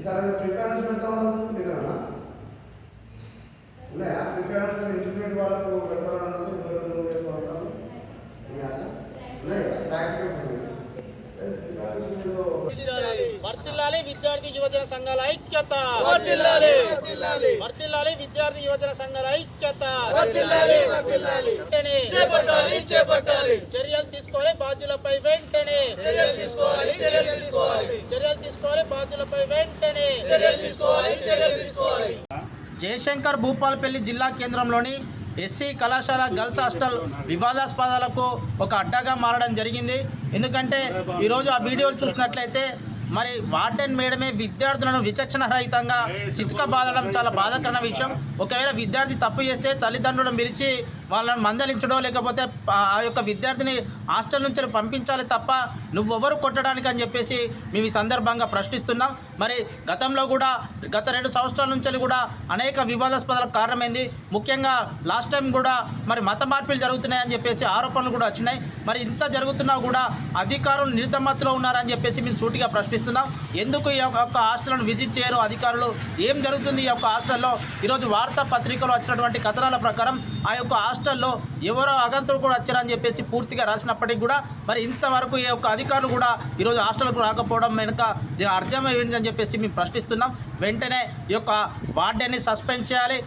ఈసారి ప్రిఫరెన్స్ పెడతా ఉన్నాము నిజమేనా? ఉన్నాయా ప్రిఫరెన్స్ ఇంటర్మీడియట్ వాళ్ళకు పెడతారన్నది వర్ధిల్లాలి విద్యార్థి యువజన సంఘాల ఐక్యత, వర్ధిల్లాలి విద్యార్థి యువజన సంఘాల ఐక్యత, చర్యలు తీసుకోవాలి బాధ్యులపై వెంటనే, చర్యలు తీసుకోవాలి బాధ్యులపై వెంటనే. జయశంకర్ భూపాలపల్లి జిల్లా కేంద్రంలోని ఎస్సీ కళాశాల గర్ల్స్ హాస్టల్ వివాదాస్పదాలకు ఒక అడ్డాగా మారడం జరిగింది. ఎందుకంటే ఈరోజు ఆ వీడియోలు చూసినట్లయితే మరి వార్డెన్ మేడమే విద్యార్థులను విచక్షణరహితంగా చితక బాధడం చాలా బాధాకరమైన విషయం. ఒకవేళ విద్యార్థి తప్పు చేస్తే తల్లిదండ్రులను పిలిచి వాళ్ళని మందలించడం, లేకపోతే ఆ యొక్క విద్యార్థిని హాస్టల్ నుంచి పంపించాలి తప్ప నువ్వెవరు కొట్టడానికి అని చెప్పేసి మేము ఈ సందర్భంగా ప్రశ్నిస్తున్నాం. మరి గతంలో కూడా గత 2 సంవత్సరాల నుంచి కూడా అనేక వివాదాస్పదాలకు కారణమైంది. ముఖ్యంగా లాస్ట్ టైం కూడా మరి మత మార్పులు జరుగుతున్నాయని చెప్పేసి ఆరోపణలు కూడా వచ్చినాయి. మరి ఇంత జరుగుతున్నా కూడా అధికారులు నిర్దమత్తులో ఉన్నారని చెప్పేసి మేము సూటిగా ప్రశ్నిస్తున్నాం. ఎందుకు ఈ యొక్క హాస్టల్ను విజిట్ చేయరు అధికారులు? ఏం జరుగుతుంది ఈ యొక్క హాస్టల్లో? ఈరోజు వార్తాపత్రికలో వచ్చినటువంటి కథనాల ప్రకారం ఆ యొక్క హాస్టల్లో ఎవరో అగంతులు కూడా వచ్చారని చెప్పేసి పూర్తిగా రాసినప్పటికీ కూడా మరి ఇంతవరకు ఈ యొక్క అధికారులు కూడా ఈరోజు హాస్టల్కు రాకపోవడం వెనుక దీని అర్థం ఏంటని చెప్పేసి మేము ప్రశ్నిస్తున్నాం. వెంటనే ఈ యొక్క వార్డెన్ని సస్పెండ్ చేయాలి.